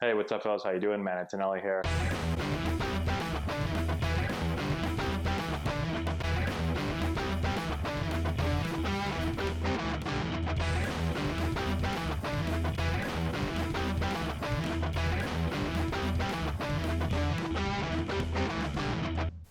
Hey, what's up, fellas? How you doing? Man, Antonelli here.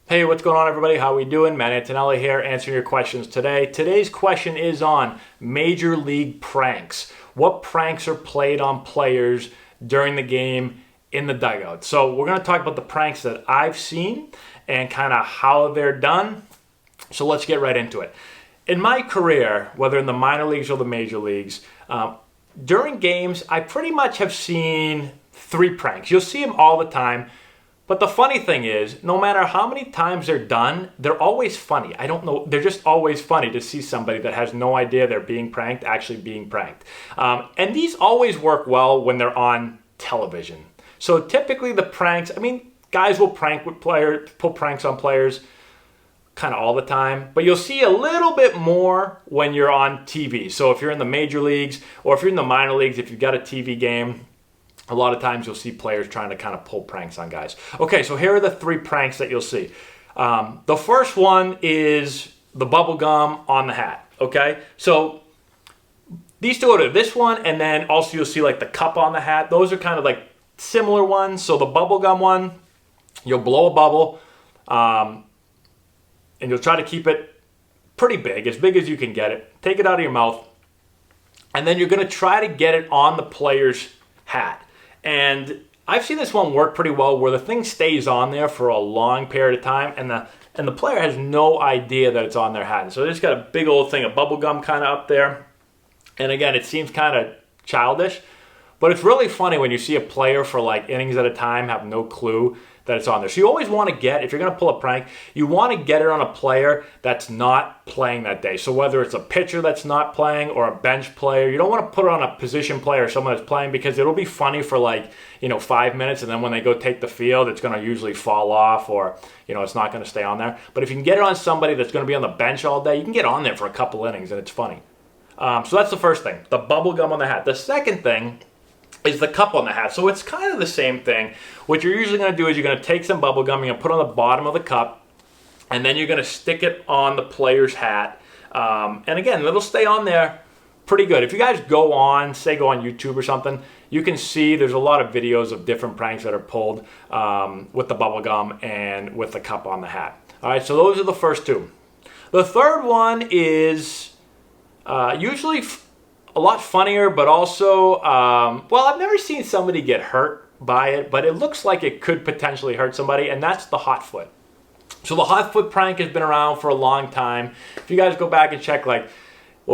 Hey, what's going on, everybody? How we doing? Matt Antonelli here, answering your questions today. Today's question is on Major League Pranks. What pranks are played on players during the game in the dugout? So we're going to talk about the pranks that I've seen and kind of how they're done. So let's get right into it. In my career, whether in the minor leagues or the major leagues, during games, I pretty much have seen three pranks. You'll see them all the time. But the funny thing is, no matter how many times they're done, they're always funny. I don't know, they're just always funny to see somebody that has no idea they're being pranked actually being pranked. And these always work well when they're on television. So typically the pranks, guys will pull pranks on players kind of all the time, but you'll see a little bit more when you're on TV. So if you're in the major leagues or if you're in the minor leagues, if you've got a TV game, a lot of times you'll see players trying to kind of pull pranks on guys. Okay, so here are the three pranks that you'll see. The first one is the bubble gum on the hat, okay? So these two are this one, and then also you'll see like the cup on the hat. Those are kind of like similar ones. So the bubble gum one, you'll blow a bubble, and you'll try to keep it pretty big as you can get it. Take it out of your mouth, and then you're gonna try to get it on the player's hat. And I've seen this one work pretty well where the thing stays on there for a long period of time and the player has no idea that it's on their hat. So they just got a big old thing of bubble gum kind of up there. And again, it seems kind of childish, but it's really funny when you see a player for like innings at a time have no clue that it's on there. So you always want to get, if you're going to pull a prank, you want to get it on a player that's not playing that day. So whether it's a pitcher that's not playing or a bench player, you don't want to put it on a position player or someone that's playing because it'll be funny for 5 minutes, and then when they go take the field, it's going to usually fall off or, it's not going to stay on there. But if you can get it on somebody that's going to be on the bench all day, you can get on there for a couple innings and it's funny. So that's the first thing, the bubble gum on the hat. The second thing is the cup on the hat. So it's kind of the same thing. What you're usually going to do is you're going to take some bubble gum, you're going to put it on the bottom of the cup, and then you're going to stick it on the player's hat. And again, it'll stay on there pretty good. If you guys go on YouTube or something, you can see there's a lot of videos of different pranks that are pulled with the bubble gum and with the cup on the hat. All right, so those are the first two. The third one is usually a lot funnier, but also, I've never seen somebody get hurt by it, but it looks like it could potentially hurt somebody, and that's the hot foot. So the hot foot prank has been around for a long time. If you guys go back and check,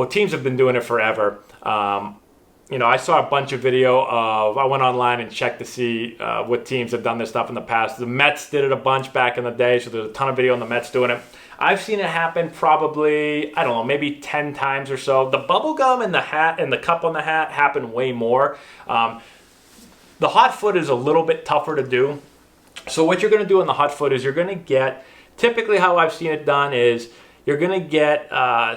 teams have been doing it forever. I saw a bunch of I went online and checked to see what teams have done this stuff in the past. The Mets did it a bunch back in the day, so there's a ton of video on the Mets doing it. I've seen it happen probably, maybe 10 times or so. The bubble gum and the hat and the cup on the hat happen way more. The hot foot is a little bit tougher to do. So what you're going to do in the hot foot is you're going to get, typically how I've seen it done is you're going to get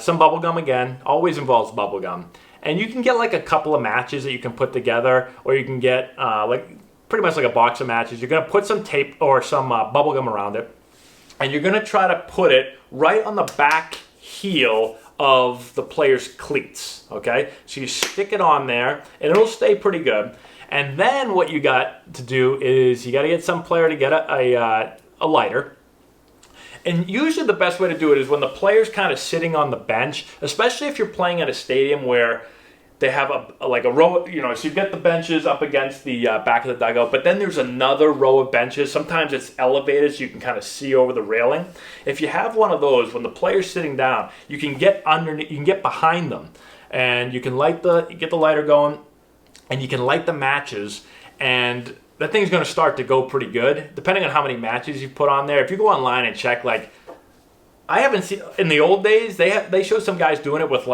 some bubble gum again, always involves bubble gum. And you can get a couple of matches that you can put together, or you can get pretty much like a box of matches. You're going to put some tape or some bubble gum around it. And you're going to try to put it right on the back heel of the player's cleats, okay? So you stick it on there, and it'll stay pretty good. And then what you got to do is you got to get some player to get a lighter. And usually the best way to do it is when the player's kind of sitting on the bench, especially if you're playing at a stadium where they have a row, so you get the benches up against the back of the dugout, but then there's another row of benches. Sometimes it's elevated so you can kind of see over the railing. If you have one of those, when the player's sitting down, you can get underneath, you can get behind them, and you can get the lighter going, and you can light the matches, and that thing's going to start to go pretty good, depending on how many matches you put on there. If you go online and check, I haven't seen, in the old days, they show some guys doing it with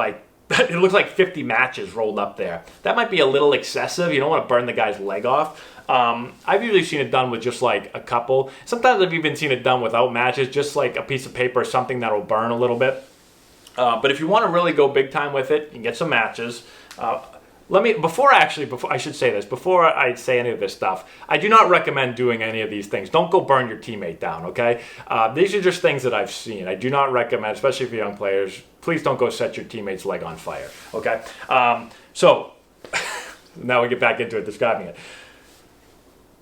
it looks like 50 matches rolled up there. That might be a little excessive. You don't want to burn the guy's leg off. I've usually seen it done with just a couple. Sometimes I've even seen it done without matches, just a piece of paper or something that'll burn a little bit. But if you want to really go big time with it, you can get some matches. before I should say this, before I say any of this stuff, I do not recommend doing any of these things. Don't go burn your teammate down, okay? These are just things that I've seen. I do not recommend, especially for young players, please don't go set your teammate's leg on fire, okay? So, now we get back into it, describing it.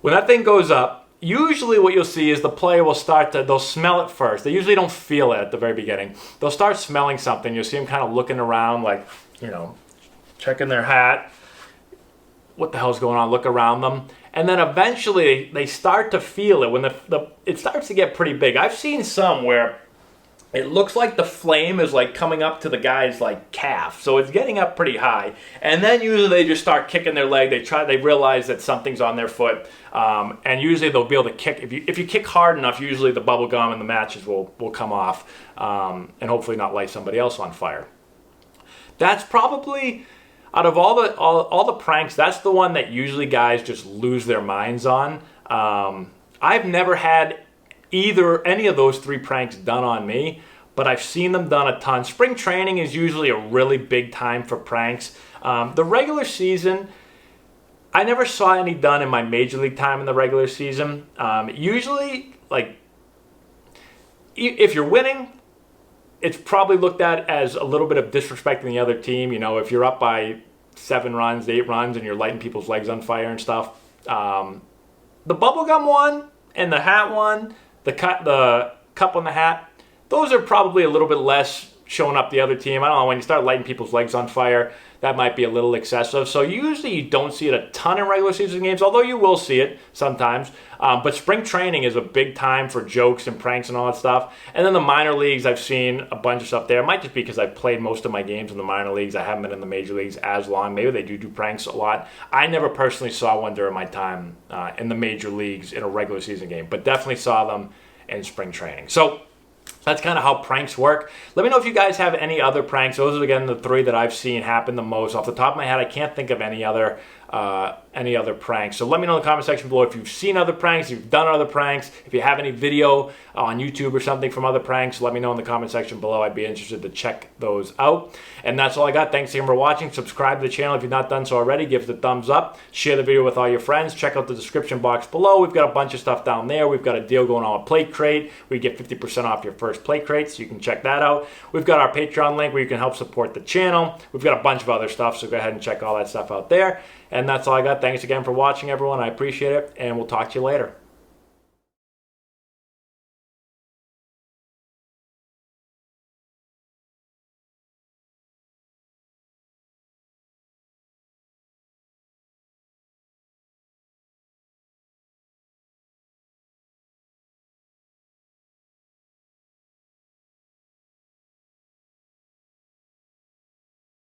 When that thing goes up, usually what you'll see is the player will they'll smell it first. They usually don't feel it at the very beginning. They'll start smelling something. You'll see them kind of looking around like, checking their hat. What the hell's going on? Look around them. And then eventually they start to feel it when it starts to get pretty big. I've seen some where it looks like the flame is like coming up to the guy's like calf. So it's getting up pretty high. And then usually they just start kicking their leg. They realize that something's on their foot. And usually they'll be able to kick. If you kick hard enough, usually the bubble gum and the matches will come off. And hopefully not light somebody else on fire. That's probably, out of all the pranks, that's the one that usually guys just lose their minds on. I've never had any of those 3 pranks done on me, but I've seen them done a ton. Spring training is usually a really big time for pranks. The regular season, I never saw any done in my major league time in the regular season. Usually, like, if you're winning, it's probably looked at as a little bit of disrespecting the other team. If you're up by 7 runs, 8 runs, and you're lighting people's legs on fire and stuff. The bubblegum one and the hat one, the cup on the hat, those are probably a little bit less showing up the other team. I don't know, when you start lighting people's legs on fire, that might be a little excessive. So usually you don't see it a ton in regular season games, although you will see it sometimes. But spring training is a big time for jokes and pranks and all that stuff. And then the minor leagues, I've seen a bunch of stuff there. It might just be because I've played most of my games in the minor leagues. I haven't been in the major leagues as long. Maybe they do pranks a lot. I never personally saw one during my time in the major leagues in a regular season game, but definitely saw them in spring training. So that's kind of how pranks work. Let me know if you guys have any other pranks. Those are, again, the 3 that I've seen happen the most. Off the top of my head, I can't think of any other pranks. So let me know in the comment section below if you've seen other pranks, if you've done other pranks, if you have any video on YouTube or something from other pranks. Let me know in the comment section below. I'd be interested to check those out. And that's all I got. Thanks again for watching. Subscribe to the channel if you've not done so already. Give it a thumbs up. Share the video with all your friends. Check out the description box below. We've got a bunch of stuff down there. We've got a deal going on with Plate Crate where you get 50% off your first Plate Crate, so you can check that out. We've got our Patreon link where you can help support the channel. We've got a bunch of other stuff, so go ahead and check all that stuff out there. And that's all I got. Thanks again for watching, everyone. I appreciate it, and we'll talk to you later.